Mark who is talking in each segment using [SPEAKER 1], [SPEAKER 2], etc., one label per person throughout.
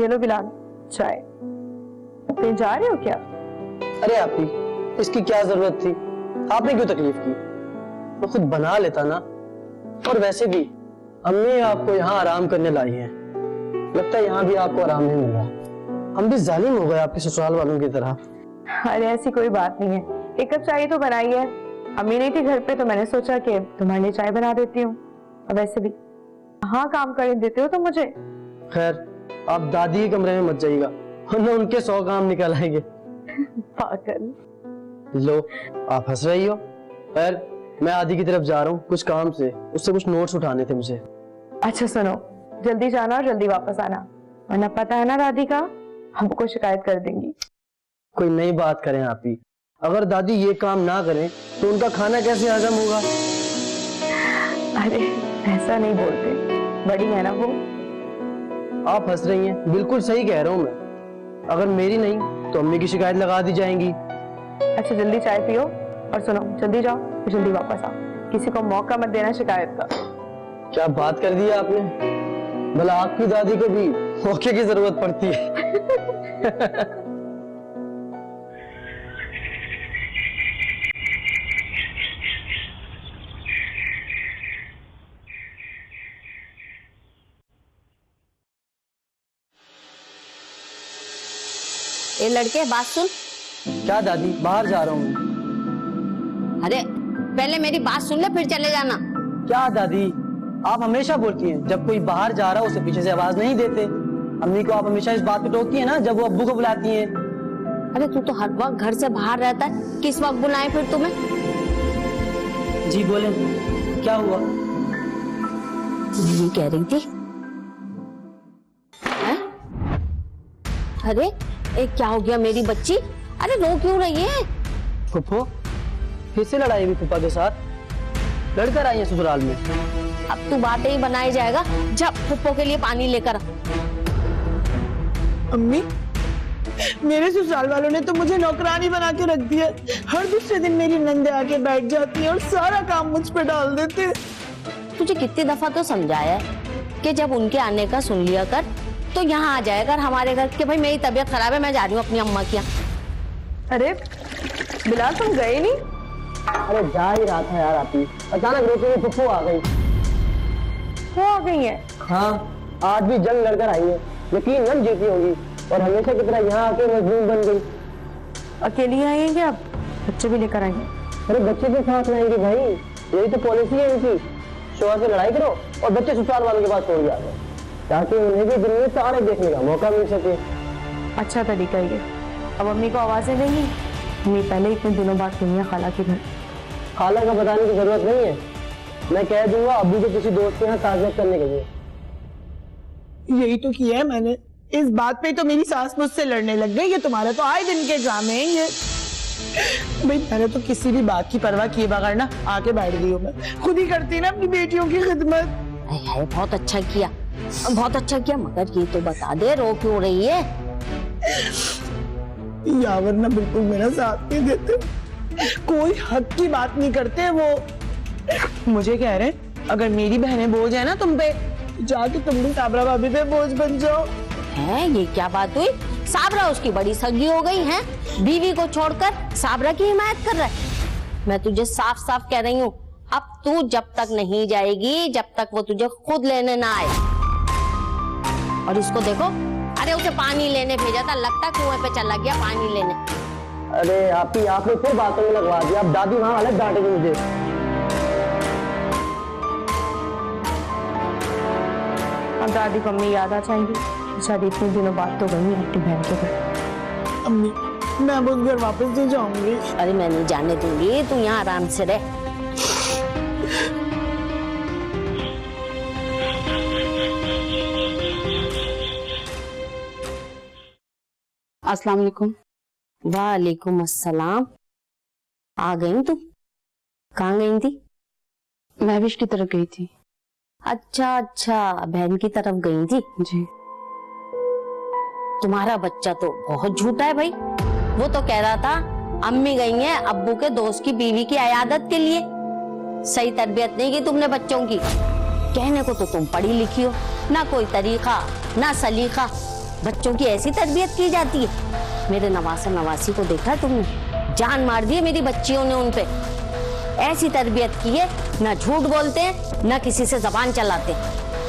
[SPEAKER 1] ये लो बिलाल चाय। कहीं जा रहे हो क्या?
[SPEAKER 2] अरे आपी, इसकी क्या जरूरत थी? आपने क्यों तकलीफ की? वो खुद बना लेता ना। और वैसे भी अम्मी आपको यहाँ आराम करने लाई हैं। लगता है यहाँ भी आपको आराम नहीं मिल रहा। हम भी जालिम हो गए आपके ससुराल वालों की तरह।
[SPEAKER 1] अरे ऐसी कोई बात नहीं है, एक कप चाय तो बनाई है। अम्मी नहीं थी घर पे तो मैंने सोचा कि तुम्हारे लिए चाय बना देती हूँ। और वैसे भी हाँ काम करने देते हो तो मुझे।
[SPEAKER 2] खैर आप दादी के कमरे में मत जाइएगा वरना उनके 100 काम निकल आएंगे।
[SPEAKER 1] पागल।
[SPEAKER 2] लो आप हंस रही हो। खैर मैं आदि की तरफ जा रहा हूँ कुछ काम से, उससे कुछ नोट्स उठाने थे मुझे।
[SPEAKER 1] अच्छा सुनो, जल्दी जाना और जल्दी वापस आना, वरना पता है ना दादी का हमको शिकायत कर देंगी।
[SPEAKER 2] कोई नई बात करें आप ही, अगर दादी ये काम ना करें तो उनका खाना कैसे हजम होगा?
[SPEAKER 1] अरे ऐसा नहीं बोलते, बड़ी है ना वो।
[SPEAKER 2] आप हंस रही हैं, बिल्कुल सही कह रहा हूँ मैं। अगर मेरी नहीं तो अम्मी की शिकायत लगा दी जाएंगी।
[SPEAKER 1] अच्छा जल्दी चाय पियो और सुनो, जल्दी जाओ और जल्दी वापस आओ, किसी को मौका मत देना शिकायत का।
[SPEAKER 2] क्या बात कर दी आपने, भला आपकी दादी को भी मौके की जरूरत पड़ती है।
[SPEAKER 3] ये लड़के बात सुन।
[SPEAKER 2] क्या दादी, बाहर जा रहा हूँ।
[SPEAKER 3] अरे पहले मेरी बात सुन ले फिर चले जाना।
[SPEAKER 2] क्या दादी, आप हमेशा बोलती हैं जब कोई बाहर जा रहा हो उसे पीछे से आवाज नहीं देते। अम्मी को आप हमेशा इस बात पे टोकती हैं ना जब वो अब्बू को बुलाती हैं।
[SPEAKER 3] अरे तू तो हर वक्त घर से बाहर रहता है, किस वक्त बुलाए फिर तुम्हें?
[SPEAKER 2] जी बोले, क्या हुआ?
[SPEAKER 3] ये कह रही थी है? अरे एक क्या हो गया मेरी बच्ची? अरे रो क्यों रही है?
[SPEAKER 2] फुप्पो फिर से लड़ाई हुई फूफा के साथ? लड़कर आई है ससुराल में।
[SPEAKER 3] अब तू बातें ही बनाए जाएगा, जा फुप्पो के लिए पानी लेकर।
[SPEAKER 4] अम्मी, मेरे ससुराल वालों ने तो मुझे नौकरानी बना के रख दिया। हर दूसरे दिन मेरी नंदे आके बैठ जाती है और सारा काम मुझ पे डाल देते हैं।
[SPEAKER 3] तुझे कितनी दफा तो समझाया है कि जब उनके आने का सुन लिया कर तो यहाँ आ जाया कर हमारे घर के। भाई मेरी तबीयत खराब है, मैं जा रही हूँ अपनी अम्मा के यहाँ।
[SPEAKER 1] अरे बिलाल तुम गए नहीं?
[SPEAKER 2] अरे जा ही रहा था यार, आती अचानक रोते हुए फुप्पो आ गई।
[SPEAKER 1] वो आ गई है?
[SPEAKER 2] हाँ आज भी जंग लड़कर आई है, यकीन न जीती होगी और हमेशा की तरह यहाँ आके मजदूर बन गई।
[SPEAKER 1] अकेली आई है क्या? बच्चे भी लेकर आएंगे?
[SPEAKER 2] अरे बच्चे के साथ लाएंगे भाई, यही तो पॉलिसी है इनकी। शोहर से लड़ाई करो और बच्चे ससुराल वालों के पास छोड़ दिया ताकि उन्हें भी दिन में सारे देखने का मौका मिल सके।
[SPEAKER 1] अच्छा तरीका ये। अब अम्मी को आवाजें देंगी। अम्मी पहले इतने दिनों बाद गई है खाला के घर।
[SPEAKER 2] खाला का बताने की जरूरत नहीं है, मैं कह दूंगा अब्बू को किसी दोस्त के यहाँ ताज़ियत करने के लिए।
[SPEAKER 4] यही तो किया है मैंने। इस बात पे तो मेरी सास मुझसे लड़ने लग गई। ये तुम्हारा तो आए दिन के ड्रामे हैं ये। भाई मैंने तो किसी भी बात की परवाह किए बगैर ना आके बैठ गई हूँ। मैं खुद ही करती ना अपनी बेटियों की खिदमत।
[SPEAKER 3] है बहुत अच्छा किया, बहुत अच्छा किया, मगर ये तो बता दे रो क्यों रही है?
[SPEAKER 4] यावर ना बिल्कुल मेरा साथ नहीं देते, कोई हक की बात नहीं करते। वो मुझे कह रहे अगर मेरी बहनें बोझ है ना तुम पे, जाके तुम भी साबरा भाभी पे बोझ बन जाओ।
[SPEAKER 3] है ये क्या बात हुई? साबरा उसकी बड़ी सगी हो गई है, बीवी को छोड़कर साबरा की हिमायत कर रहा है। मैं तुझे साफ साफ कह रही हूँ, अब तू जब तक नहीं जाएगी जब तक वो तुझे खुद लेने ना आए। और इसको देखो, अरे उसे पानी लेने भेजा था, लगता कुएं पे चला गया पानी लेने।
[SPEAKER 2] अरे आपने फिर बातों में लगवा दिया, अब दादी वहां अलग डांटेगी मुझे।
[SPEAKER 1] अब दादी को अम्मी याद आ जाएंगी। शायद इतने दिनों बाद तो गई अपनी बहन के घर।
[SPEAKER 4] अम्मी मैं अब उस घर वापस नहीं जाऊंगी।
[SPEAKER 3] अरे मैं नहीं जाने दूंगी, तू यहाँ आराम से रह।
[SPEAKER 5] अस्सलाम वालेकुम।
[SPEAKER 3] वालेकुम अस्सलाम। आ गई तू? कहाँ गई थी?
[SPEAKER 5] महविश की तरफ गई थी।
[SPEAKER 3] अच्छा अच्छा, बहन की तरफ गई थी।
[SPEAKER 5] जी।
[SPEAKER 3] तुम्हारा बच्चा तो बहुत झूठा है भाई। वो तो कह रहा था अम्मी गई हैं अब्बू के दोस्त की बीवी की अयादत के लिए। सही तरबियत नहीं की तुमने बच्चों की। कहने को तो तुम पढ़ी लिखी हो, ना कोई तरीका ना सलीका। बच्चों की ऐसी तरबियत की जाती है? मेरे नवासा नवासी को देखा तुमने? जान मार दी है मेरी बच्चियों ने उन पे। ऐसी तरबियत की है, ना झूठ बोलते हैं ना किसी से जबान चलाते।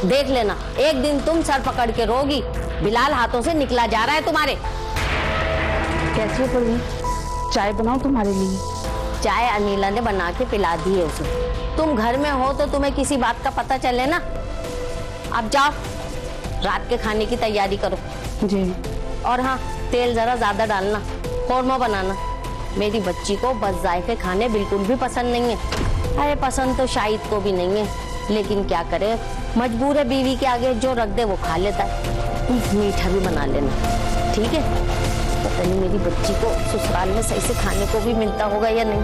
[SPEAKER 3] देख लेना, एक दिन तुम सर पकड़ के रोगी, बिलाल हाथों से निकला जा रहा है तुम्हारे।
[SPEAKER 5] कैसी हो परवीन? चाय बनाओ तुम्हारे लिए।
[SPEAKER 3] चाय अनिला ने बना के पिला दी है उसे। तुम घर में हो तो तुम्हें किसी बात का पता चले ना। अब जाओ, रात के खाने की तैयारी करो।
[SPEAKER 5] जी।
[SPEAKER 3] और हाँ, तेल जरा ज्यादा डालना, कौरमा बनाना। मेरी बच्ची को बस जायके खाने बिल्कुल भी पसंद नहीं है। अरे पसंद तो शाहिद को भी नहीं है, लेकिन क्या करे, मजबूर है, बीवी के आगे जो रख दे वो खा लेता है। मीठा भी बना लेना, ठीक है? पता नहीं मेरी बच्ची को ससुराल में सही से खाने को भी मिलता होगा या नहीं।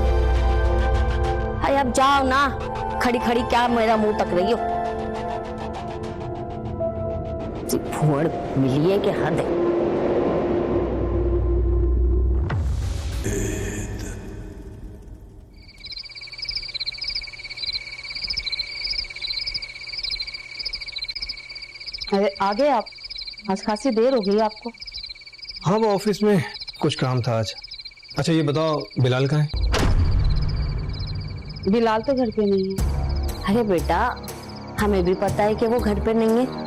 [SPEAKER 3] अरे अब जाओ ना, खड़ी खड़ी क्या मेरा मुंह तक रही हो? भुअड़ मिली है कि हद है।
[SPEAKER 5] अरे आ गए आप? आज खासी देर हो गई आपको।
[SPEAKER 6] हाँ, वो ऑफिस में कुछ काम था आज। अच्छा ये बताओ, बिलाल कहाँ है?
[SPEAKER 5] बिलाल तो घर पे नहीं है।
[SPEAKER 3] अरे बेटा, हमें भी पता है कि वो घर पे नहीं है।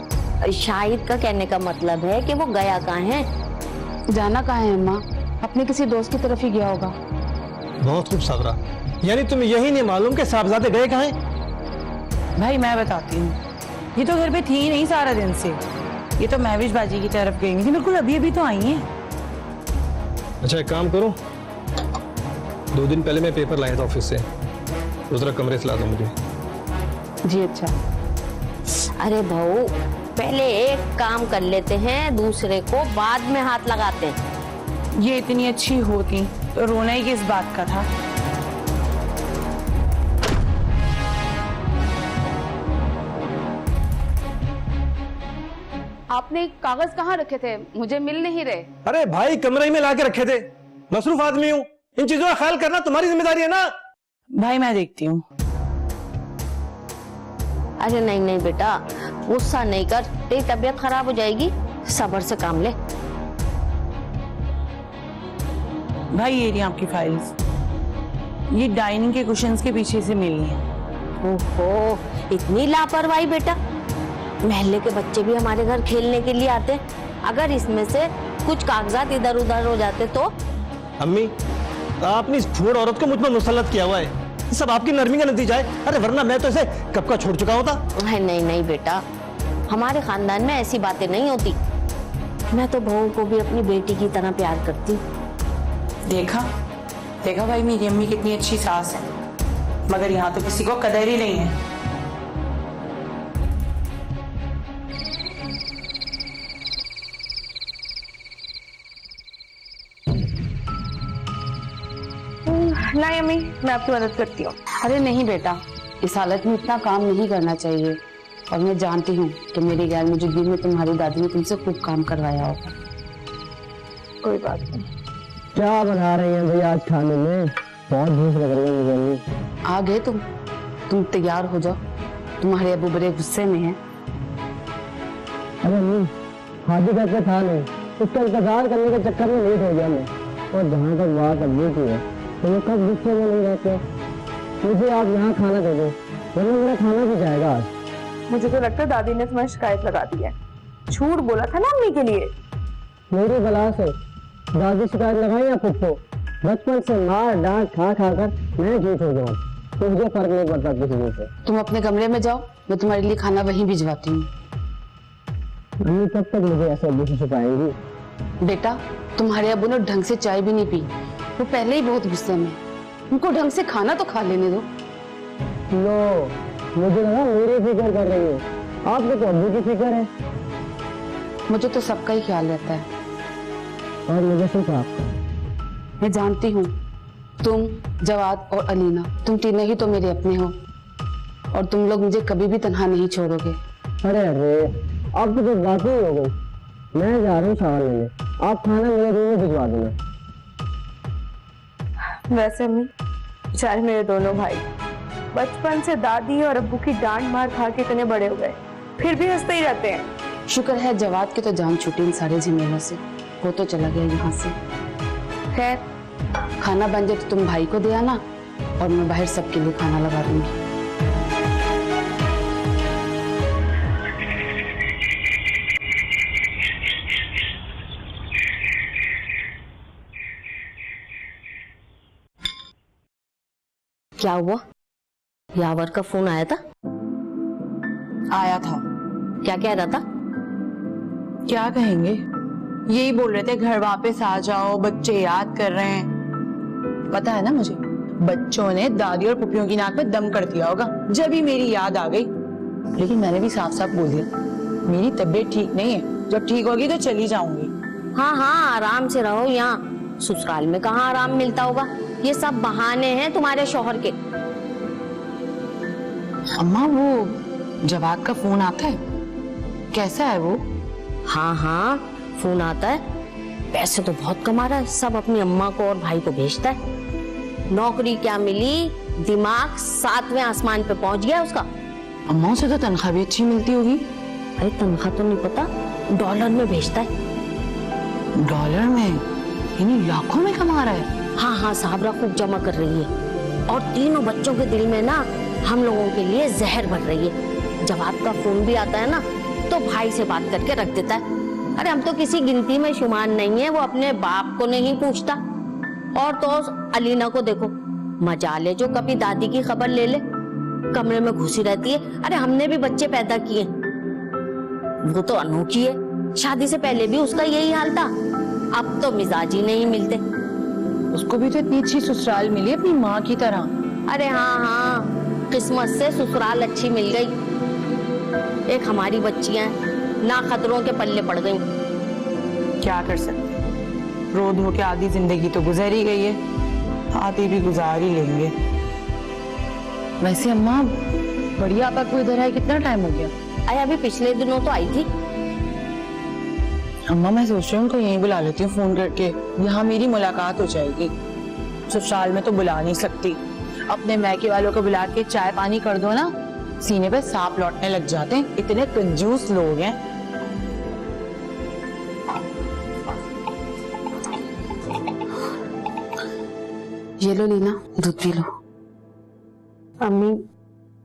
[SPEAKER 3] शाहिद का कहने का मतलब है कि वो गया कहाँ है।
[SPEAKER 5] जाना कहाँ है अम्मा? अपने किसी दोस्त की तरफ ही गया होगा।
[SPEAKER 6] बहुत खूब साबरा, यानी तुम्हें यही नहीं मालूम कि साहबजादे गए कहाँ हैं?
[SPEAKER 4] भाई मैं बताती हूँ, ये तो घर पे थी नहीं सारा दिन से। ये तो महविश बाजी की तरफ गई थी, बिल्कुल अभी अभी तो आई हैं।
[SPEAKER 6] अच्छा एक काम करो, 2 दिन पहले मैं पेपर लाया था ऑफिस से, दूसरा कमरे से ला दो मुझे।
[SPEAKER 5] जी अच्छा।
[SPEAKER 3] अरे भाऊ, पहले एक काम कर लेते हैं, दूसरे को बाद में हाथ लगाते हैं।
[SPEAKER 4] ये इतनी अच्छी होती तो रोना ही किस बात का था।
[SPEAKER 5] आपने कागज कहाँ रखे थे? मुझे मिल नहीं रहे।
[SPEAKER 6] अरे भाई, कमरे में ला के रखे थे। मसरूफ आदमी हूँ, इन चीजों का ख्याल करना तुम्हारी जिम्मेदारी है ना।
[SPEAKER 4] भाई मैं देखती हूँ।
[SPEAKER 3] अरे नहीं नहीं बेटा, गुस्सा नहीं कर, तेरी तबीयत खराब हो जाएगी। सब्र से काम ले।
[SPEAKER 4] भाई ये रही आपकी फाइल्स, ये डाइनिंग के कुशन्स के पीछे से मिली है।
[SPEAKER 3] ओहो, इतनी लापरवाही बेटा। महल्ले के बच्चे भी हमारे घर खेलने के लिए आते हैं। अगर इसमें से कुछ कागजात इधर उधर हो जाते तो?
[SPEAKER 6] अम्मी, आपने इस फूड औरत को मुझ पर मुसल्लत किया हुआ है। ये सब आपकी नरमी का नतीजा है। अरे वरना मैं तो इसे कब का छोड़ चुका होता।
[SPEAKER 3] नहीं नहीं बेटा, हमारे खानदान में ऐसी बातें नहीं होती। मैं तो बहू को भी अपनी बेटी की तरह प्यार करती हूँ।
[SPEAKER 4] देखा देखा भाई, मेरी अम्मी कितनी अच्छी सास है, मगर यहाँ तो किसी को कदर ही नहीं है।
[SPEAKER 1] नहीं अम्मी, मैं आपकी मदद करती हूँ।
[SPEAKER 5] अरे नहीं बेटा, इस हालत में इतना काम नहीं करना चाहिए। और मैं जानती हूँ कि मेरी गैर मौजूदगी में तुम्हारी दादी ने तुमसे खूब काम करवाया होगा।
[SPEAKER 1] कोई बात नहीं।
[SPEAKER 2] क्या बना रही हैं भैया आज खाने में? बहुत भूख लग रही है मुझे।
[SPEAKER 5] आ गए तुम तैयार हो जाओ। तुम्हारे अबू बड़े गुस्से में हैं।
[SPEAKER 2] अरे नहीं, हाथी घर पे था नहीं, उसका इंतजार करने के चक्कर में लेट हो गया मैं। और जहाँ तक बात अब्बू की है, तो वो कब गुस्से में नहीं रहते। मुझे आप यहाँ खाना दे दो, वरना मेरा खाना भी जाएगा आज।
[SPEAKER 1] मुझे तो लगता है दादी ने तुम्हें शिकायत लगा दी है। झूठ बोला था ना अम्मी के लिए।
[SPEAKER 2] मेरी बला से दादी शिकायत लगाई आप खुद को? बचपन से मार डांट खा खा कर मैं ठीक हो गया, तो मुझे फर्क नहीं पड़ता किसी से।
[SPEAKER 5] तुम अपने कमरे में जाओ, मैं तुम्हारे लिए खाना वहीं भिजवाती हूँ।
[SPEAKER 2] अम्मी कब तक मुझे ऐसे अब्बू से छुपाएंगी?
[SPEAKER 5] बेटा, तुम्हारे अबू ने ढंग से चाय भी नहीं पी, वो पहले ही बहुत गुस्से में। उनको ढंग से खाना तो खा लेने दो।
[SPEAKER 2] लो, मुझे लगा मेरी फिक्र कर रही हो, आपको तो अब्बू की फिक्र है।
[SPEAKER 5] मुझे तो सबका ही ख्याल रहता है।
[SPEAKER 2] और मुझे सिर्फ आपका।
[SPEAKER 5] मैं जानती हूँ, तुम, जवाद और अलीना, तुम तीनों ही तो मेरे अपने हो, और तुम लोग मुझे कभी भी तन्हा नहीं छोड़ोगे।
[SPEAKER 2] अरे अब तो बात ही हो गई। मैं जा रहा हूँ शावर लेने, आप खाना मेरे रूम में भिजवा देना।
[SPEAKER 1] वैसे अम्मी, बेचारे मेरे दोनों भाई बचपन से दादी और अब्बू की डांट मार खा के इतने बड़े हो गए, फिर भी हंसते ही रहते हैं।
[SPEAKER 5] शुक्र है जवाद के तो जान छूटी इन सारे झमेलों से, वो तो चला गया यहाँ से। खैर, खाना बन जाए तो तुम भाई को दे आना और मैं बाहर सबके लिए खाना लगा दूंगी।
[SPEAKER 3] क्या हुआ? यावर का फोन आया था?
[SPEAKER 4] आया था।
[SPEAKER 3] क्या कह रहा था?
[SPEAKER 4] क्या कहेंगे, यही बोल रहे थे घर वापस आ जाओ, बच्चे याद कर रहे हैं। पता है ना मुझे, बच्चों ने दादी और पुप्पियों की नाक पे दम कर दिया होगा जब ही मेरी याद आ गई। लेकिन मैंने भी साफ साफ बोल दिया मेरी तबीयत ठीक नहीं है, जब ठीक होगी तो चली जाऊंगी।
[SPEAKER 3] हाँ हाँ, आराम से रहो यहाँ। ससुराल में कहाँ आराम मिलता होगा, ये सब बहाने हैं तुम्हारे शौहर के।
[SPEAKER 4] अम्मा, वो जवाद का फोन आता है, कैसा है वो?
[SPEAKER 3] हाँ हाँ, फोन आता है। पैसे तो बहुत कमा रहा है, सब अपनी अम्मा को और भाई को भेजता है। नौकरी क्या मिली, दिमाग 7वें आसमान पे पहुंच गया उसका।
[SPEAKER 4] अम्मा, उसे तो तनख्वाह भी अच्छी मिलती होगी।
[SPEAKER 3] अरे तनख्वाह तो नहीं पता, डॉलर में भेजता है।
[SPEAKER 4] डॉलर में? यानी लाखों में कमा रहा है।
[SPEAKER 3] हाँ हाँ, साबरा खूब जमा कर रही है और तीनों बच्चों के दिल में ना हम लोगों के लिए जहर भर रही है। जवाब का फोन भी आता है ना तो भाई से बात करके रख देता है। अरे हम तो किसी गिनती में शुमार नहीं है, वो अपने बाप को नहीं पूछता। और तो अलीना को देखो, मजा ले जो कभी दादी की खबर ले ले, कमरे में घुसी रहती है। अरे हमने भी बच्चे पैदा किए, वो तो अनोखी है। शादी से पहले भी उसका यही हाल था, अब तो मिजाज ही नहीं मिलते।
[SPEAKER 4] उसको भी तो इतनी अच्छी ससुराल मिली अपनी माँ की तरह।
[SPEAKER 3] अरे हाँ हाँ, किस्मत से ससुराल अच्छी मिल गई। एक हमारी बच्चियां ना खतरों के पल्ले पड़ गई।
[SPEAKER 4] क्या कर सकते, रो धो के आधी जिंदगी तो गुजर ही गई है, आधी भी गुजार ही लेंगे। वैसे अम्मा, बड़ी आपा को इधर आए कितना टाइम हो गया?
[SPEAKER 3] अरे अभी पिछले दिनों तो आई थी।
[SPEAKER 4] अम्मा, मैं सोच रही हूँ उनको यहीं बुला लेती हूँ फोन करके, यहाँ मेरी मुलाकात हो जाएगी। ससुराल में तो बुला नहीं सकती, अपने मैके वालों को बुला के चाय पानी कर दो ना, सीने पे सांप लौटने लग जाते हैं, इतने कंजूस लोग हैं।
[SPEAKER 5] ये लो लीना, दूध पी लो।
[SPEAKER 1] अम्मी,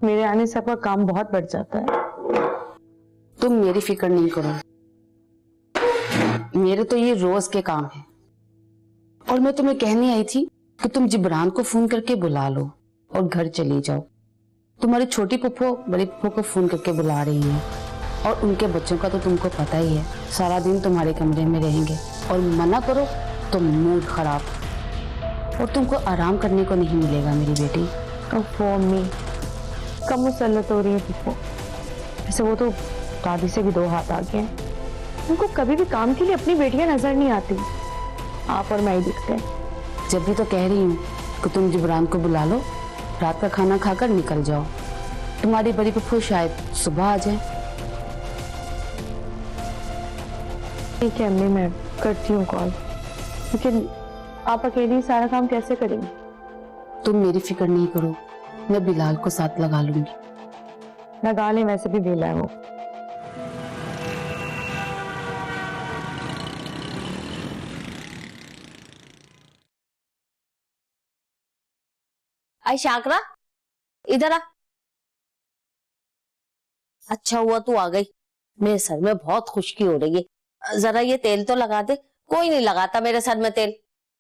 [SPEAKER 1] मेरे आने से आपका काम बहुत बढ़ जाता है।
[SPEAKER 5] तुम मेरी फिक्र नहीं करो, मेरे तो ये रोज के काम है। और मैं तुम्हें कहने आई थी कि तुम जिब्रान को फोन करके बुला लो और घर चली जाओ। तुम्हारी छोटी पुप्पो बड़ी पुप्पो को फोन करके बुला रही है, और उनके बच्चों का तो तुमको पता ही है, सारा दिन तुम्हारे कमरे में रहेंगे। और मना करो तो मूड खराब, और तुमको आराम करने को नहीं मिलेगा मेरी बेटी।
[SPEAKER 1] ओह अम्मी, कम मुसल्लत हो रही है पुप्पो। वैसे वो तो दादी से भी 2 हाथ आगे हैं। उनको कभी भी काम के लिए अपनी बेटियां नजर नहीं आती, आप और मैं ही दिखते हैं।
[SPEAKER 5] जब भी तो कह रही हूँ कि तुम जिब्रान को बुला लो, रात का खाना खाकर निकल जाओ। तुम्हारी बड़ी पुप्पो शायद सुबह आ जाए।
[SPEAKER 1] ठीक है अम्मी, मैं करती हूँ कॉल, लेकिन आप अकेली सारा काम कैसे करेंगे?
[SPEAKER 5] तुम मेरी फिक्र नहीं करो, मैं बिलाल को साथ लगा लूंगी।
[SPEAKER 1] लगा लें, वैसे भी बेला है वो।
[SPEAKER 3] आई शाकरा, इधर आ। अच्छा हुआ तू आ गई, मेरे सर में बहुत खुश्की हो रही है। जरा ये तेल तो लगा दे। कोई नहीं लगाता मेरे सर में तेल।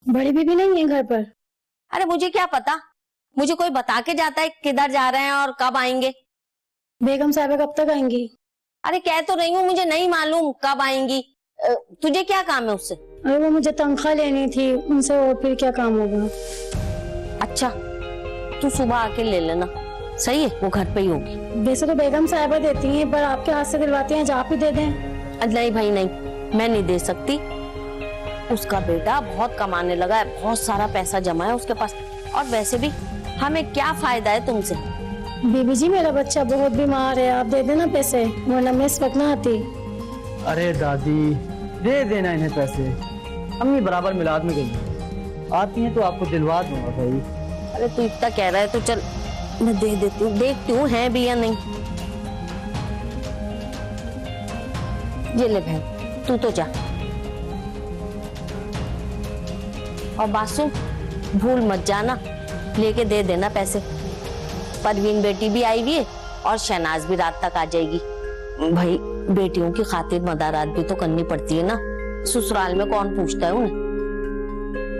[SPEAKER 7] बड़ी बीबी नहीं है घर पर?
[SPEAKER 3] अरे मुझे क्या पता, मुझे कोई बता के जाता है किधर जा रहे हैं और कब आएंगे।
[SPEAKER 7] बेगम साहिबा कब तक आएंगी?
[SPEAKER 3] अरे कह तो रही हूँ, मुझे नहीं मालूम कब आएंगी। तुझे क्या काम है उससे?
[SPEAKER 7] अरे वो मुझे तनख्वाह लेनी थी उनसे, और फिर क्या काम होगा।
[SPEAKER 3] अच्छा, तू सुबह आके ले लेना, सही है? वो घर पे ही होगी।
[SPEAKER 7] वैसे तो बेगम साहिबा देती हैं, पर आपके हाथ से दिलवाती हैं, आप ही दे दें।
[SPEAKER 3] नहीं भाई नहीं, मैं नहीं दे सकती। उसका बेटा बहुत कमाने लगा है, बहुत सारा पैसा जमा है उसके पास, और वैसे भी हमें क्या फायदा है तुमसे।
[SPEAKER 7] बीबी जी, मेरा बच्चा बहुत बीमार है, आप दे देना पैसे, वरना मैं इस वक्त ना आती।
[SPEAKER 2] अरे दादी, दे देना इन्हें पैसे, अम्मी बराबर मिलाद में गई, आती हैं तो आपको दिलवा दूंगा भाई।
[SPEAKER 3] अरे तू इतना कह रहा है तो चल मैं दे देती हूँ, देखती हूँ है भी या नहीं। ये ले बहन, तू तो जा। और बात सुन, भूल मत जाना, लेके दे देना पैसे। परवीन बेटी भी आई हुई है और शहनाज भी रात तक आ जाएगी। भाई बेटियों की खातिर मदारात भी तो करनी पड़ती है ना, ससुराल में कौन पूछता है उन्हें।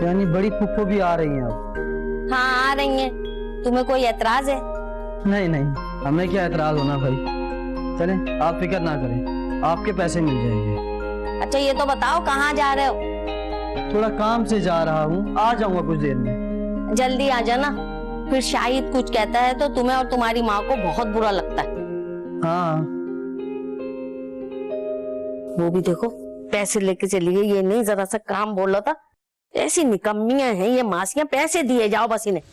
[SPEAKER 2] यानी बड़ी फूफो भी आ रही हैं अब?
[SPEAKER 3] हाँ आ रही हैं। तुम्हें कोई एतराज है?
[SPEAKER 2] नहीं नहीं, हमें क्या एतराज होना भाई। चलें, आप फिक्र ना करें, आपके पैसे मिल जाएंगे।
[SPEAKER 3] अच्छा ये तो बताओ कहाँ जा रहे हो?
[SPEAKER 2] थोड़ा काम से जा रहा हूँ, आ जाऊंगा कुछ देर में।
[SPEAKER 3] जल्दी आ जाना, फिर शाहिद कुछ कहता है तो तुम्हें और तुम्हारी माँ को बहुत बुरा लगता है।
[SPEAKER 2] हाँ
[SPEAKER 3] वो भी देखो पैसे लेके चली गई, ये नहीं जरा सा काम बोल रहा था। ऐसी निकम्मियां हैं ये मासियां, पैसे दिए जाओ बस इन्हें।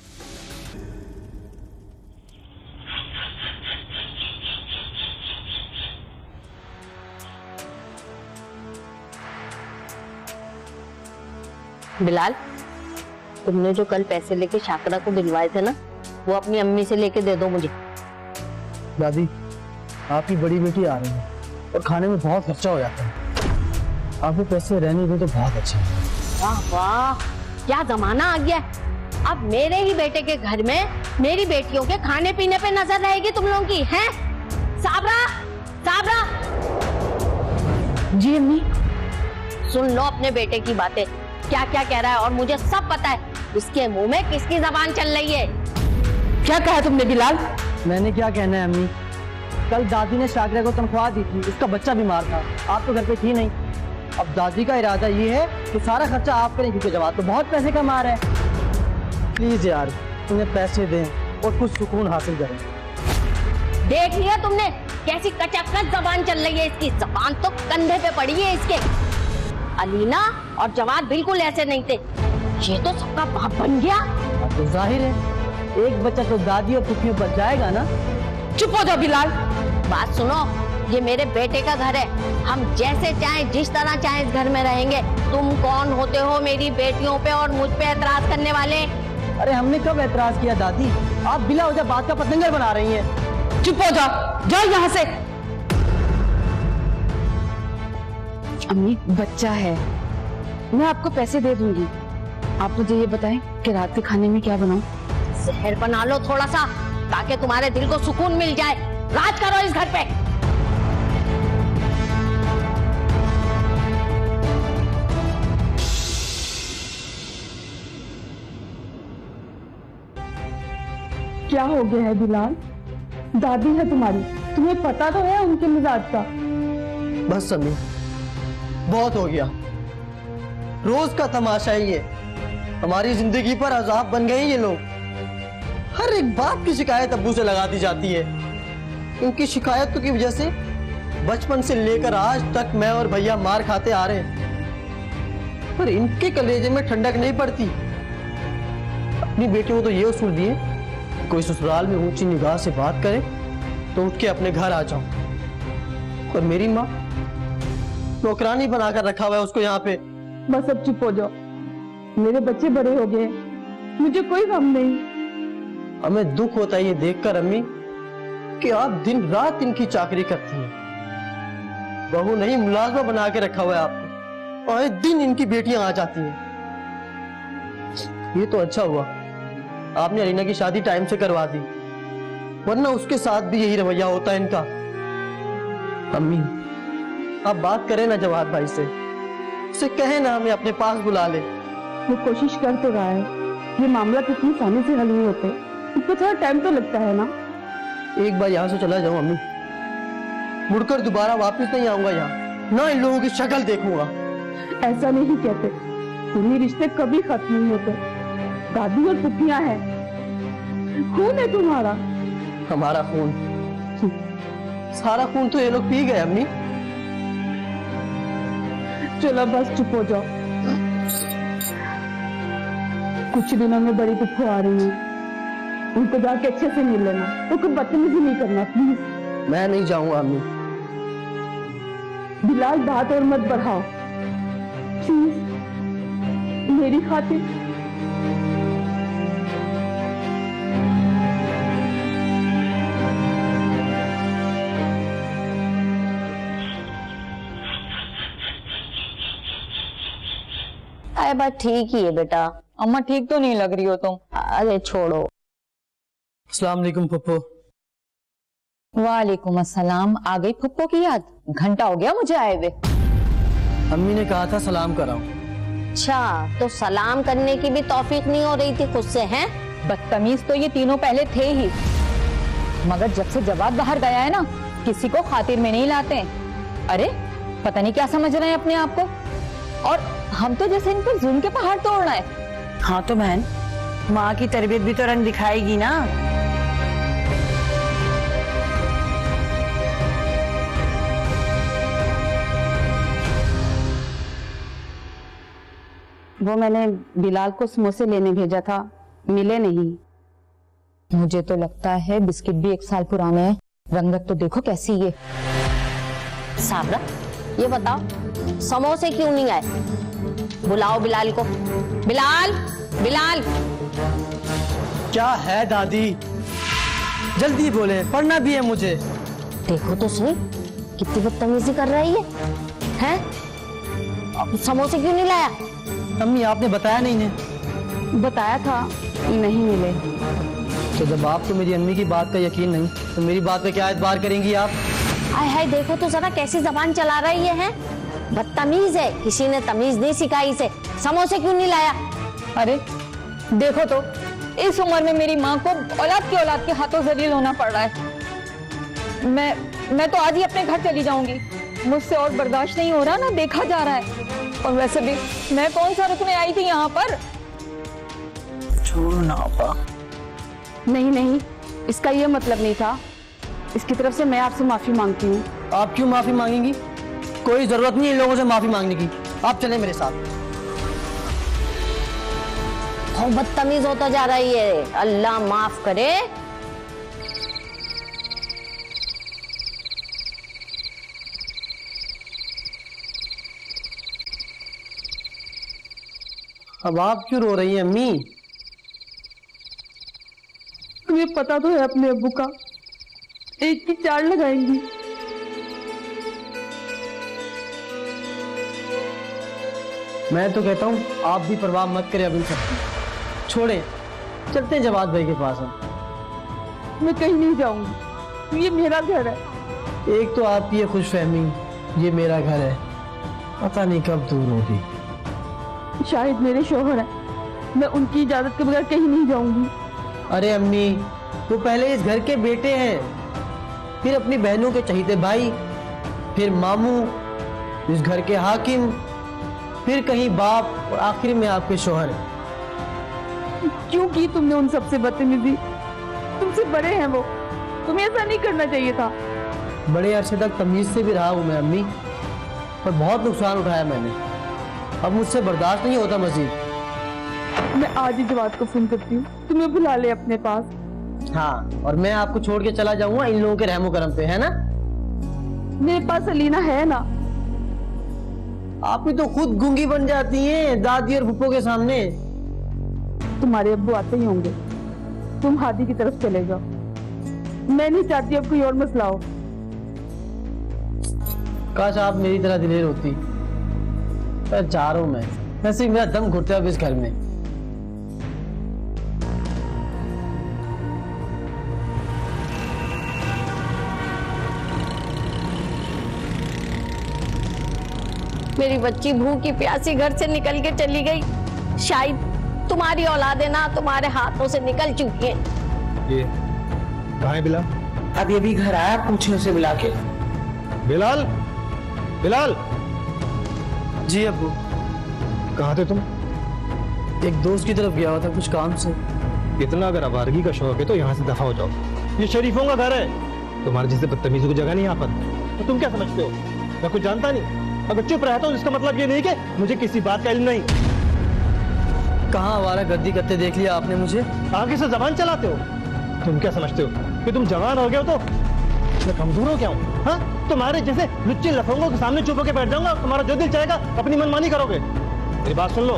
[SPEAKER 3] बिलाल, तुमने जो कल पैसे लेके शाकरा को दिलवाए थे ना, वो अपनी अम्मी से लेके दे दो मुझे।
[SPEAKER 2] दादी, आपकी बड़ी बेटी आ रही है और खाने में बहुत खर्चा हो जाता है, आपके पैसे रहने दो तो बहुत अच्छा है।
[SPEAKER 3] वाह वाह, क्या जमाना आ गया है। अब मेरे ही बेटे के घर में मेरी बेटियों के खाने पीने पे नजर रहेगी तुम लोगों की, हैं? साबरा, साबरा।
[SPEAKER 5] जी अम्मी।
[SPEAKER 3] सुन लो अपने बेटे की बातें, क्या क्या कह रहा है, और मुझे सब पता है उसके मुंह में किसकी जबान चल रही है।
[SPEAKER 5] क्या कहा तुमने बिलाल?
[SPEAKER 2] मैंने क्या कहना है अम्मी, कल दादी ने शाकरा को तनख्वाह दी थी, उसका बच्चा बीमार था, आप तो घर पे थी नहीं। अब दादी का इरादा ये है कि सारा खर्चा आप करें, क्योंकि जवाब तो बहुत पैसे कमा रहे हैं। प्लीज यार, उन्हें पैसे दें और कुछ सुकून हासिल करें।
[SPEAKER 3] देख लिया तुमने कैसी कचाकच जबान चल रही है इसकी, जबान तो कंधे पे पड़ी है इसके। अलीना और जवाद बिल्कुल ऐसे नहीं थे, ये तो सबका बाप बन गया।
[SPEAKER 2] अब तो जाहिर है एक बच्चा तो दादी और पुप्पियों पर जाएगा ना।
[SPEAKER 5] चुप हो जाओ बिलाल।
[SPEAKER 3] बात सुनो, ये मेरे बेटे का घर है, हम जैसे चाहें जिस तरह चाहें इस घर में रहेंगे। तुम कौन होते हो मेरी बेटियों पे और मुझ पे एतराज करने वाले?
[SPEAKER 2] अरे हमने कब एतराज किया दादी, आप बिला वजह बात का पतंगर बना रही हैं।
[SPEAKER 5] चुप हो जाओ, जाओ यहाँ से। अम्मी बच्चा है, मैं आपको पैसे दे दूंगी। आप मुझे ये बताएं कि रात के खाने में क्या बनाऊं?
[SPEAKER 3] जहर बना लो थोड़ा सा, ताकि तुम्हारे दिल को सुकून मिल जाए। राज करो इस घर पे।
[SPEAKER 4] क्या हो गया है बिलाल? दादी है तुम्हारी, तुम्हें पता तो है उनके मिजाज का।
[SPEAKER 2] बस अम्मी, बहुत हो गया, रोज का तमाशा ही है। हमारी जिंदगी पर अजाब बन गए ये लोग। हर एक बात की शिकायत अब्बू से लगा दी जाती है। इनकी शिकायतों की वजह से बचपन से लेकर आज तक मैं और भैया मार खाते आ रहे हैं, पर इनके कलेजे में ठंडक नहीं पड़ती। अपनी बेटियों को तो ये उसूल दिए, कोई ससुराल में ऊंची निगाह से बात करे तो उठ के अपने घर आ जाऊं, और मेरी माँ नौकरानी बनाकर रखा हुआ है उसको यहाँ पे।
[SPEAKER 4] बस अब चुप हो जाओ, मेरे बच्चे बड़े हो गए, मुझे कोई गम नहीं।
[SPEAKER 2] हमें दुख होता है ये देखकर अम्मी कि आप दिन रात इनकी चाकरी करती हैं। बहू नहीं मुलाजमा बना के रखा हुआ है आपको, और दिन इनकी बेटियां आ जाती हैं। ये तो अच्छा हुआ आपने अलीना की शादी टाइम से करवा दी, वरना उसके साथ भी यही रवैया होता है इनका। अम्मी आप बात करें ना जवाद भाई से, उसे कहे ना हमें अपने पास बुला ले।
[SPEAKER 4] वो कोशिश कर तो रहा है, ये मामला कितनी आसानी से हल नहीं होते, इसको थोड़ा टाइम तो लगता है ना।
[SPEAKER 2] एक बार यहाँ से चला जाऊं अम्मी, मुड़कर दोबारा वापस नहीं आऊंगा यहाँ, ना इन लोगों की शक्ल देखूंगा।
[SPEAKER 4] ऐसा नहीं कहते, तुम्हें रिश्ते कभी खत्म नहीं होते। दादी और पुप्पियां हैं, खून है तुम्हारा।
[SPEAKER 2] हमारा खून? सारा खून तो ये लोग पी गए अम्मी।
[SPEAKER 4] चलो बस चुप हो जाओ, कुछ दिनों में बड़ी पुप्पो आ रही है, उनको जाके अच्छे से मिल लेना, तो कोई बदतमीजी नहीं करना प्लीज।
[SPEAKER 2] मैं नहीं जाऊंगा अम्मी।
[SPEAKER 4] बिलाल बात और मत बढ़ाओ प्लीज, मेरी खातिर।
[SPEAKER 3] साहिबा ठीक ही है बेटा।
[SPEAKER 8] अम्मा ठीक तो नहीं लग रही हो तुम।
[SPEAKER 3] अरे छोड़ो।
[SPEAKER 2] अस्सलाम वालेकुम पप्पो।
[SPEAKER 8] वालेकुम अस्सलाम। आ गई फुप्पो की याद? घंटा हो गया मुझे आए हुए।
[SPEAKER 2] अम्मी ने कहा था सलाम कराऊं।
[SPEAKER 3] अच्छा, तो सलाम करने की भी तौफीक नहीं हो रही थी खुद से, हैं?
[SPEAKER 8] बदतमीज तो ये तीनों पहले थे ही, मगर जब से जवाब बाहर गया है ना, किसी को खातिर में नहीं लाते। अरे पता नहीं क्या समझ रहे हैं अपने आप को, और हम तो जैसे इन पर जुल्म के पहाड़ तोड़ना है।
[SPEAKER 4] हाँ तो बहन, माँ की तरबियत भी तो रंग दिखाएगी ना।
[SPEAKER 5] वो मैंने बिलाल को समोसे लेने भेजा था, मिले नहीं।
[SPEAKER 8] मुझे तो लगता है बिस्किट भी 1 साल पुराने हैं। रंगत तो देखो कैसी ये।
[SPEAKER 3] साबरा, ये बताओ समोसे क्यों नहीं आए? बुलाओ बिलाल को। बिलाल, बिलाल।
[SPEAKER 2] क्या है दादी, जल्दी बोले, पढ़ना भी है मुझे।
[SPEAKER 3] देखो तो सही कितनी बदतमीजी कर रहा है ये, हैं? अब समोसे क्यों नहीं लाया?
[SPEAKER 2] अम्मी आपने बताया नहीं ने।
[SPEAKER 5] बताया था, नहीं मिले।
[SPEAKER 2] तो जब आपको मेरी अम्मी की बात का यकीन नहीं, तो मेरी बात पे क्या एतबार करेंगी आप?
[SPEAKER 3] हाय हाय, देखो तो जरा कैसी जबान चला रही है? बदतमीज है, किसी ने तमीज नहीं सिखाई इसे। समोसे क्यों नहीं लाया?
[SPEAKER 8] अरे देखो तो, इस उम्र में मेरी माँ को औलाद के हाथों जलील होना पड़ रहा है। मैं तो आज ही अपने घर चली जाऊंगी। मुझसे और बर्दाश्त नहीं हो रहा ना, देखा जा रहा है। और वैसे भी मैं कौन सा रुकने आई थी यहाँ पर?
[SPEAKER 4] छोड़ो ना आपा।
[SPEAKER 5] नहीं नहीं, इसका ये मतलब नहीं था। इसकी तरफ से मैं आपसे माफी मांगती हूँ।
[SPEAKER 2] आप क्यों माफी मांगेंगी? कोई जरूरत नहीं इन लोगों से माफी मांगने की। आप चलें मेरे साथ।
[SPEAKER 3] बहुत बदतमीज होता जा रहा है ये, अल्लाह माफ करे।
[SPEAKER 2] अब आप क्यों रो रही हैं अम्मी?
[SPEAKER 5] तुम्हें पता तो है अपने अब्बू का, एक की 4 लगाएंगी।
[SPEAKER 2] मैं तो कहता हूँ आप भी परवाह मत करें अभी सब, छोड़े, चलते हैं जवाद भाई के पास हम।
[SPEAKER 5] मैं कहीं नहीं जाऊंगी, ये मेरा घर है।
[SPEAKER 2] एक तो आपकी ये खुशफहमी, ये मेरा घर है, पता नहीं कब दूर होगी।
[SPEAKER 5] शायद मेरे शोहर है, मैं उनकी इजाजत के बगैर कहीं नहीं जाऊंगी।
[SPEAKER 2] अरे अम्मी, वो पहले इस घर के बेटे हैं, फिर अपनी बहनों के चहीते भाई, फिर मामू, इस घर के हाकिम, फिर कहीं बाप, और आखिर में आपके शोहर।
[SPEAKER 5] क्यों की तुमने उन सबसे बदतमीजी? तुमसे बड़े हैं वो, तुम्हें ऐसा नहीं करना चाहिए था।
[SPEAKER 2] बड़े अरसे तक तमीज से भी रहा हूं मैं अम्मी, पर बहुत नुकसान उठाया मैंने। अब मुझसे बर्दाश्त नहीं होता मजीद।
[SPEAKER 5] मैं आज ही जवाद को फोन करती हूँ, तुम्हें बुला ले अपने पास।
[SPEAKER 2] हाँ, और मैं आपको छोड़ के चला जाऊंगा इन लोगों के रहमो करम पे, है ना?
[SPEAKER 5] मेरे पास अलीना है ना।
[SPEAKER 2] आप भी तो खुद गूंगी बन जाती हैं दादी और फुप्पो के सामने।
[SPEAKER 5] तुम्हारे अब्बू आते ही होंगे, तुम हादी की तरफ चले जाओ। मैं नहीं चाहती अब कोई और मसला हो।
[SPEAKER 2] काश आप मेरी तरह दिलेर होती। पर जा रहा हूं मैं, वैसे ही मेरा दम घुटता है अब इस घर में।
[SPEAKER 3] मेरी बच्ची भूखी प्यासी घर से निकल के चली गई। शायद तुम्हारी औलादें ना तुम्हारे हाथों से निकल चुकी हैं।
[SPEAKER 6] ये कहाँ है बिलाल?
[SPEAKER 4] अब ये भी घर आया पूछने उसे बुला के।
[SPEAKER 6] बिलाल, बिलाल।
[SPEAKER 2] जी अब्बू।
[SPEAKER 6] कहाँ थे तुम?
[SPEAKER 2] एक दोस्त की तरफ गया हुआ था कुछ काम से।
[SPEAKER 6] इतना अगर आवारगी का शौक है तो यहाँ से दफा हो जाओ। ये शरीफों का घर है, तुम्हारे जैसे बदतमीजों की जगह नहीं यहाँ पर। तो तुम क्या समझते हो मैं कुछ जानता नहीं? अगर चुप रहता हूँ इसका मतलब ये नहीं कि मुझे किसी बात का इल्म नहीं।
[SPEAKER 2] कहाँ आवारा गर्दी करते देख लिया आपने मुझे?
[SPEAKER 6] आगे से जबान चलाते हो। तुम क्या समझते हो कि तुम जवान हो गए हो तो मैं कमजोर हो क्या हूँ? हाँ, तुम्हारे जैसे लुच्चे लफंगों के सामने चुप होकर बैठ जाऊंगा, तुम्हारा जो दिल चाहेगा अपनी मनमानी करोगे। मेरी बात सुन लो,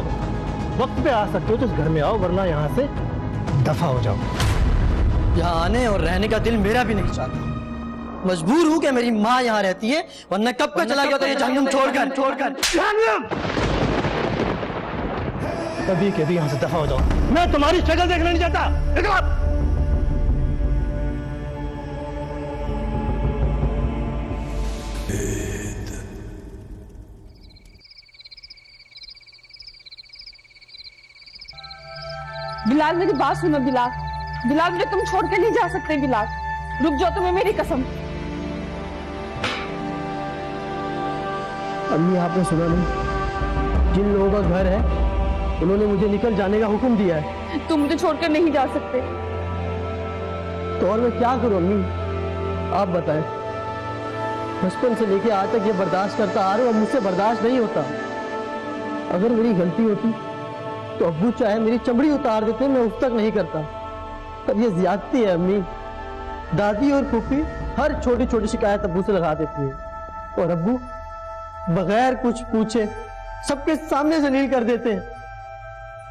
[SPEAKER 6] वक्त पे आ सकते हो तो इस घर में आओ, वरना यहाँ से दफा हो जाओ।
[SPEAKER 2] यहाँ आने और रहने का दिल मेरा भी नहीं चाहता। मजबूर हूँ कि मेरी माँ यहाँ रहती है, वरना कब का चला गया था ये जहन्नुम छोड़कर।
[SPEAKER 6] कभी कभी यहाँ से दफा हो जाओ, मैं तुम्हारी शक्ल देखना नहीं चाहता। निकलो।
[SPEAKER 8] बिलाल मेरी बात सुनो बिलाल, बिलाल मुझे तुम छोड़ के नहीं जा सकते बिलाल, रुक जाओ तुम्हें मेरी कसम।
[SPEAKER 2] अम्मी आपने सुना नहीं, जिन लोगों का घर है उन्होंने मुझे निकल जाने का हुक्म दिया है।
[SPEAKER 8] तुम मुझे छोड़कर नहीं जा सकते।
[SPEAKER 2] तो और मैं क्या करूं अम्मी, आप बताएं। बचपन से लेके आज तक ये बर्दाश्त करता आ रहा हूं, अब मुझसे बर्दाश्त नहीं होता। अगर मेरी गलती होती तो अब्बू चाहे मेरी चमड़ी उतार देते, मैं उस तक नहीं करता। पर ये ज्यादती है अम्मी। दादी और फूफी हर छोटी छोटी शिकायत अब्बू से लगा देती है, और अब्बू बगैर कुछ पूछे सबके सामने जलील कर देते हैं।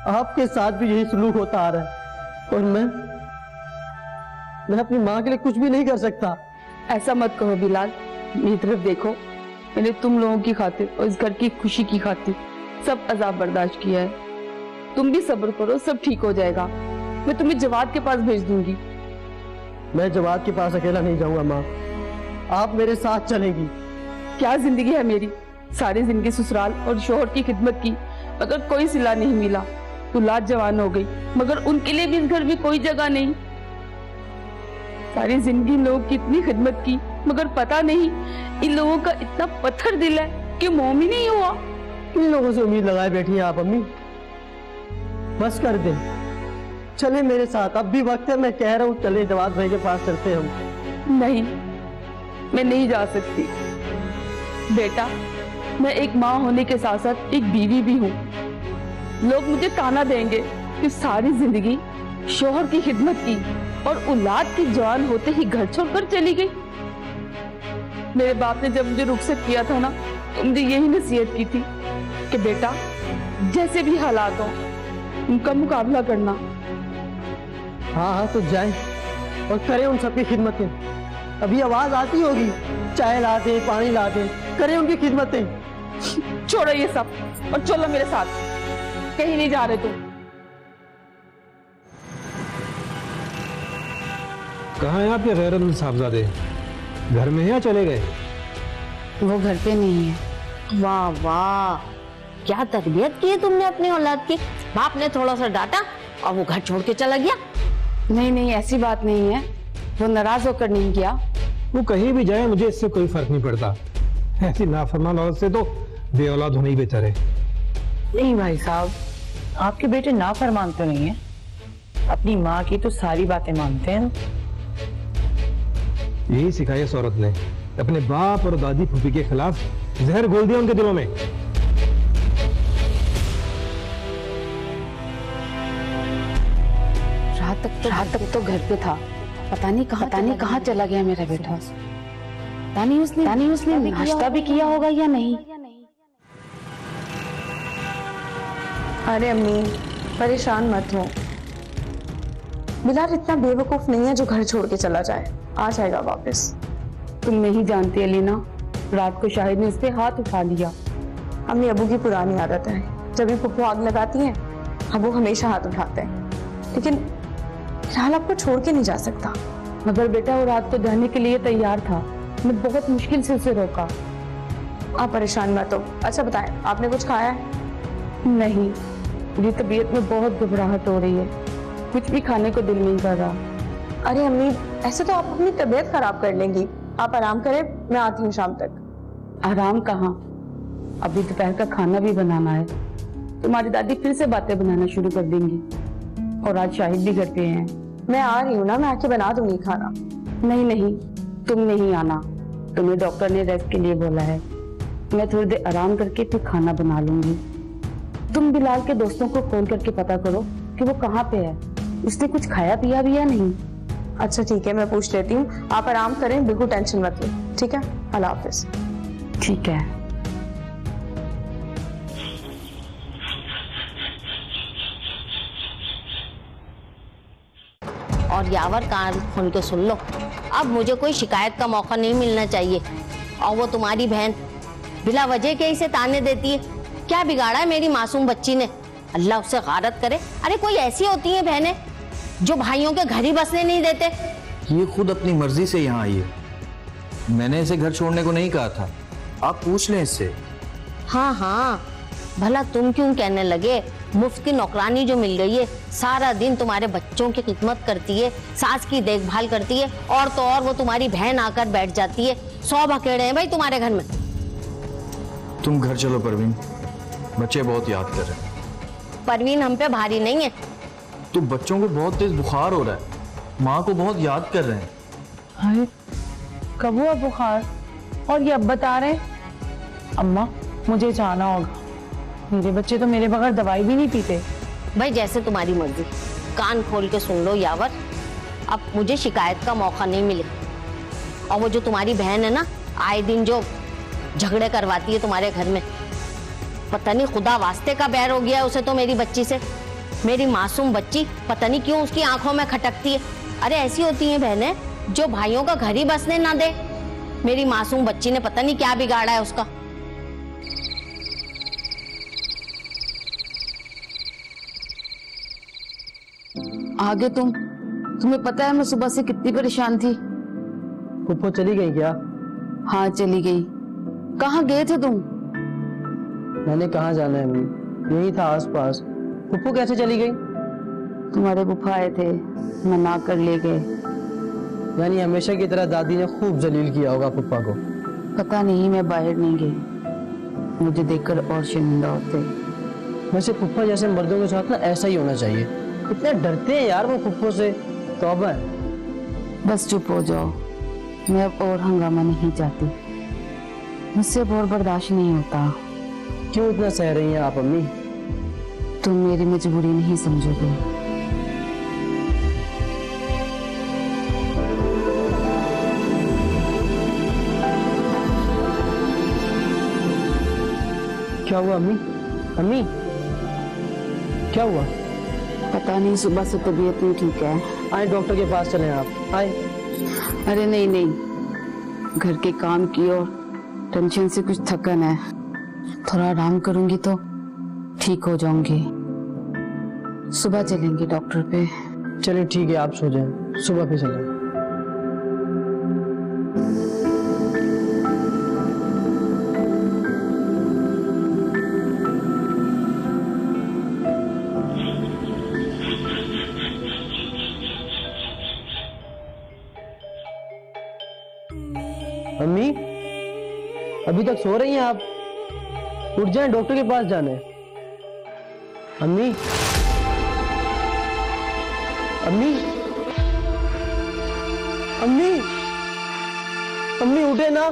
[SPEAKER 2] आपके साथ भी यही सलूक होता आ रहा है, और मैं अपनी माँ के लिए कुछ भी नहीं कर सकता।
[SPEAKER 5] ऐसा मत कहो बिलाल, मेरी तरफ देखो। मैंने तुम लोगों की खातिर और इस घर की खुशी की खातिर सब अजाब बर्दाश्त किया है। तुम भी सब्र करो, सब ठीक हो जाएगा। मैं तुम्हें जवाद के पास भेज दूंगी।
[SPEAKER 2] मैं जवाद के पास अकेला नहीं जाऊंगा माँ, आप मेरे साथ चलेगी।
[SPEAKER 5] क्या जिंदगी है मेरी, सारी जिंदगी ससुराल और शोहर की खिदमत की, मगर कोई सिला नहीं मिला। औलाद जवान हो गई, मगर उनके लिए भी इस घर में कोई जगह नहीं। सारी जिंदगी लोगों की इतनी खिदमत की, मगर पता नहीं इन लोगों का इतना पत्थर दिल है कि मोम ही नहीं हुआ।
[SPEAKER 2] इन लोगों से उम्मीद लगाए बैठी हैं आप अम्मी, बस कर दे, चले मेरे साथ। अब भी वक्त है, मैं कह रहा हूँ चले, जवाद भाई के पास चलते हम।
[SPEAKER 5] नहीं, मैं नहीं जा सकती बेटा। मैं एक माँ होने के साथ साथ एक बीवी भी हूँ। लोग मुझे ताना देंगे कि सारी जिंदगी शोहर की खिदमत की और औलाद की जवान होते ही घर छोड़कर चली गई। मेरे बाप ने जब मुझे रुखसत किया था ना, तो मुझे यही नसीहत की थी कि बेटा जैसे भी हालात हो उनका मुकाबला करना।
[SPEAKER 2] हाँ हाँ तो जाए और करें उन सबकी खिदमतें। अभी आवाज आती होगी, चाय ला दे, पानी ला दे, करें उनकी खिदमतें।
[SPEAKER 5] छोड़ो ये सब और चलो मेरे साथ, कहीं नहीं जा रहे तुम।
[SPEAKER 9] कहाँ हैं आपके गैरतमंद साहबजादे? घर में हैं या चले गए?
[SPEAKER 5] वो घर पे नहीं है।
[SPEAKER 3] वाह वाह, क्या तरबियत की है तुमने अपनी औलाद की। बाप ने थोड़ा सा डांटा और वो घर छोड़ के चला गया।
[SPEAKER 5] नहीं नहीं, ऐसी बात नहीं है, वो नाराज होकर नहीं गया।
[SPEAKER 9] वो कहीं भी जाए मुझे इससे कोई फर्क नहीं पड़ता। ऐसी नाफरमान औरत से तो बे औलाद होना ही बेहतर है।
[SPEAKER 4] नहीं भाई साहब, आपके बेटे नाफरमान तो नहीं है, अपनी माँ की तो सारी बातें मानते हैं।
[SPEAKER 9] यही सिखाया इस औरत ने, अपने बाप और दादी फूफी के खिलाफ जहर घोल दिया उनके दिलों में।
[SPEAKER 5] रात तक तो घर पे था, पता नहीं कहाँ चला गया मेरा बेटा। पता नहीं उसने नाश्ता भी किया होगा या नहीं।
[SPEAKER 1] अरे अम्मी परेशान मत हो, बिलाल इतना बेवकूफ नहीं है जो घर छोड़ के चला जाए, आ जाएगा वापस।
[SPEAKER 5] तुम नहीं जानती अलीना, रात को शाहिद ने उस पे हाथ उठा लिया।
[SPEAKER 1] अम्मी अबू की पुरानी आदत है, जब भी फुप्पू आग लगाती हैं अबू हमेशा हाथ उठाते हैं, लेकिन फिलहाल आपको छोड़ के नहीं जा सकता।
[SPEAKER 5] मगर बेटा वो रात को जाने के लिए तैयार था, मैं बहुत मुश्किल से उसे रोका।
[SPEAKER 1] आप परेशान मत हो। अच्छा बताएं, आपने कुछ खाया है?
[SPEAKER 5] नहीं, मेरी तबीयत में बहुत घबराहट हो रही है, कुछ भी खाने को दिल नहीं कर रहा।
[SPEAKER 1] अरे अम्मी ऐसे तो आप अपनी तबीयत खराब कर लेंगी, आप आराम करें, मैं आती हूँ शाम तक।
[SPEAKER 5] आराम कहाँ, अभी दोपहर का खाना भी बनाना है। तुम्हारी दादी फिर से बातें बनाना शुरू कर देंगी, और आज शाहिद भी घर पे हैं।
[SPEAKER 1] मैं आ रही हूँ ना, मैं आके बना दूंगी खाना।
[SPEAKER 5] नहीं, तुम नहीं आना, तुम्हें डॉक्टर ने रेस्ट के लिए बोला है। मैं थोड़ी देर आराम करके फिर खाना बना लूंगी। तुम बिलाल के दोस्तों को फोन करके पता करो कि वो कहाँ पे है, उसने कुछ खाया पिया भी या नहीं।
[SPEAKER 1] अच्छा ठीक है, मैं पूछ लेती हूँ, आप आराम करें, बिल्कुल टेंशन मत लो, ठीक है? अल्लाह हाफिज।
[SPEAKER 5] ठीक है।
[SPEAKER 3] और यावर कान खोल के सुन लो, अब मुझे कोई शिकायत का मौका नहीं मिलना चाहिए। और वो तुम्हारी बहन बिला वजह के इसे ताने देती है। क्या बिगाड़ा है मेरी मासूम बच्ची ने? अल्लाह उससे गारत करे। अरे कोई ऐसी होती है बहनें जो भाइयों के घर ही बसने नहीं देते।
[SPEAKER 10] ये खुद अपनी मर्जी से यहाँ आई है, मैंने इसे घर छोड़ने को नहीं कहा था, आप पूछ लें इससे।
[SPEAKER 3] हाँ हाँ, भला तुम क्यों कहने लगे? मुफ्त की नौकरानी जो मिल गई है, सारा दिन तुम्हारे बच्चों की खिदमत करती है, सास की देखभाल करती है, और तो और वो तुम्हारी बहन आकर बैठ जाती है। 100 भकेड़े हैं भाई तुम्हारे घर में।
[SPEAKER 10] तुम घर चलो परवीन, बच्चे बहुत याद कर रहे हैं।
[SPEAKER 3] परवीन हम पे भारी नहीं है।
[SPEAKER 10] तो बच्चों को बहुत तेज बुखार हो रहा है, माँ को बहुत याद कर रहे हैं।
[SPEAKER 4] हाय, कब हुआ बुखार? और ये अब बता रहे हैं? अम्मा मुझे जाना होगा, मेरे बच्चे तो मेरे बगैर दवाई भी नहीं पीते।
[SPEAKER 3] भाई जैसे तुम्हारी मर्जी, कान खोल के सुन लो यावर, अब मुझे शिकायत का मौका नहीं मिले। और वो जो तुम्हारी बहन है ना, आए दिन जो झगड़े करवाती है तुम्हारे घर में, पता नहीं खुदा वास्ते का बैर हो गया है उसे तो मेरी बच्ची से। मेरी मासूम बच्ची पता नहीं क्यों उसकी आंखों में खटकती है। अरे ऐसी होती हैं बहनें जो भाइयों का घर ही बसने ना दे। मेरी मासूम बच्ची ने पता नहीं क्या बिगाड़ा है उसका।
[SPEAKER 5] आगे तुम्हें पता है मैं सुबह से कितनी परेशान थी।
[SPEAKER 2] फुप्पो चली गई क्या?
[SPEAKER 5] हाँ चली गई। कहाँ गए थे तुम?
[SPEAKER 2] मैंने कहाँ जाना है अम्मी, यही था आसपास। फुप्पो कैसे चली गई?
[SPEAKER 5] तुम्हारे फूफा आए थे, मना कर ले गए।
[SPEAKER 2] यानी हमेशा की तरह दादी ने खूब जलील किया होगा फुप्पा को।
[SPEAKER 5] पता नहीं, मैं बाहर नहीं गई, मुझे देखकर और शर्मिंदा होते।
[SPEAKER 2] वैसे फुप्पा जैसे मर्दों के साथ ना ऐसा ही होना चाहिए। इतने डरते हैं यार वो फुप्पो से, तौबा है।
[SPEAKER 5] बस चुप हो जाओ, मैं अब और हंगामा नहीं चाहती, मुझसे अब और बर्दाश्त नहीं होता।
[SPEAKER 2] क्यों इतना सह रही हैं आप अम्मी?
[SPEAKER 5] तुम मेरी मजबूरी नहीं समझोगे।
[SPEAKER 2] क्या हुआ अम्मी? अम्मी क्या हुआ?
[SPEAKER 5] पता नहीं, सुबह से तबीयत नहीं ठीक है।
[SPEAKER 2] आए डॉक्टर के पास चलें, आप आए।
[SPEAKER 5] अरे नहीं नहीं, घर के काम की और टेंशन से कुछ थकन है, थोड़ा आराम करूंगी तो ठीक हो जाऊंगी। सुबह चलेंगे डॉक्टर पे।
[SPEAKER 2] चलिए ठीक है, आप सो जाएं, सुबह पे चलें। अम्मी अभी तक सो रही हैं आप? उठ जाएं, डॉक्टर के पास जाना है। अम्मी अम्मी अम्मी अम्मी उठे ना।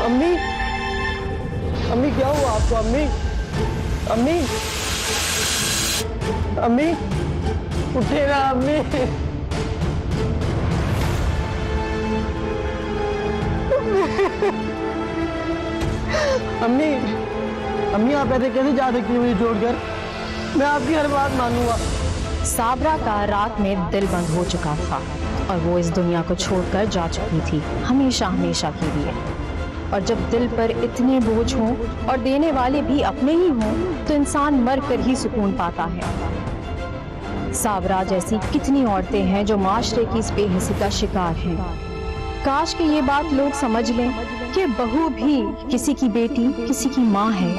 [SPEAKER 2] अम्मी अम्मी क्या हुआ आपको? अम्मी अम्मी अम्मी उठे ना अम्मी। अम्मी अम्मी आप ऐसे कैसे जा सकती हैं मुझे छोड़कर? मैं आपकी हर बात मानूंगा।
[SPEAKER 1] साबरा का रात में दिल बंद हो चुका था और वो इस दुनिया को छोड़कर जा चुकी थी, हमेशा हमेशा के लिए। और जब दिल पर इतने बोझ हों और देने वाले भी अपने ही हों तो इंसान मर कर ही सुकून पाता है। साबरा जैसी कितनी औरतें हैं जो माशरे की इस बेहिसी का शिकार हैं। काश कि ये बात लोग समझ लें कि बहू भी किसी की बेटी, किसी की माँ है।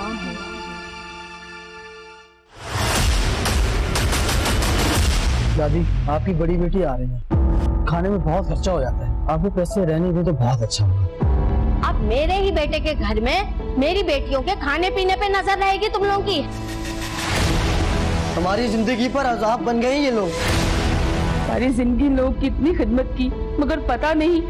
[SPEAKER 2] दादी आपकी बड़ी बेटी आ रही है, खाने में बहुत खर्चा हो जाता है, आपको पैसे रहने दें तो बहुत अच्छा होगा।
[SPEAKER 3] अब मेरे ही बेटे के घर में मेरी बेटियों के खाने पीने पे नजर रहेगी तुम लोगों की।
[SPEAKER 2] हमारी जिंदगी पर अजाब बन गए ये लोग।
[SPEAKER 4] सारी जिंदगी लोग की इतनी खिदमत की, मगर पता नहीं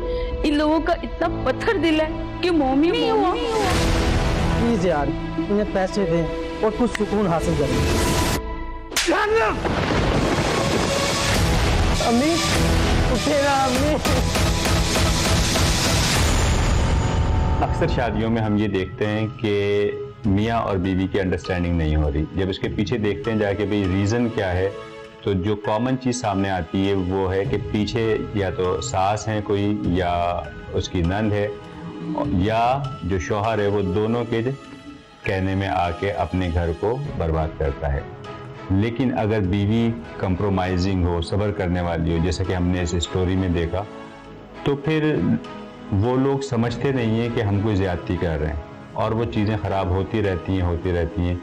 [SPEAKER 4] इन लोगों का इतना पत्थर दिल है कि मोमी नहीं हुआ।
[SPEAKER 2] प्लीज यार इन्हें पैसे दें और कुछ सुकून हासिल करें। अम्मी उठे ना अम्मी।
[SPEAKER 11] अक्सर शादियों में हम ये देखते हैं कि मियाँ और बीवी की अंडरस्टैंडिंग नहीं हो रही। जब इसके पीछे देखते हैं जाके भाई रीज़न क्या है, तो जो कॉमन चीज़ सामने आती है वो है कि पीछे या तो सास है कोई, या उसकी नंद है, या जो शौहर है वो दोनों के कहने में आके अपने घर को बर्बाद करता है। लेकिन अगर बीवी कंप्रोमाइजिंग हो, सब्र करने वाली हो, जैसे कि हमने इस स्टोरी में देखा, तो फिर वो लोग समझते नहीं हैं कि हम कोई ज़्यादती कर रहे हैं और वो चीज़ें ख़राब होती रहती हैं।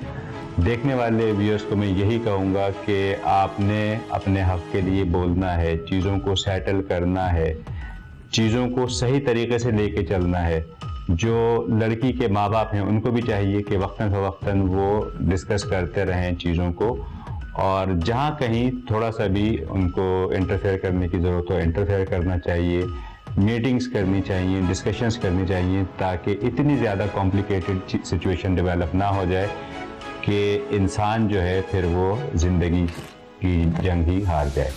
[SPEAKER 11] देखने वाले व्यूअर्स को मैं यही कहूँगा कि आपने अपने हक़ के लिए बोलना है, चीज़ों को सेटल करना है, चीज़ों को सही तरीके से लेके चलना है। जो लड़की के माँ बाप हैं उनको भी चाहिए कि वक्तन फ़वक्तन वो डिस्कस करते रहें चीज़ों को, और जहाँ कहीं थोड़ा सा भी उनको इंटरफेयर करने की ज़रूरत हो इंटरफेयर करना चाहिए, मीटिंग्स करनी चाहिए, डिस्कशंस करनी चाहिए, ताकि इतनी ज़्यादा कॉम्प्लिकेटेड सिचुएशन डेवलप ना हो जाए कि इंसान जो है फिर वो ज़िंदगी की जंग ही हार जाए।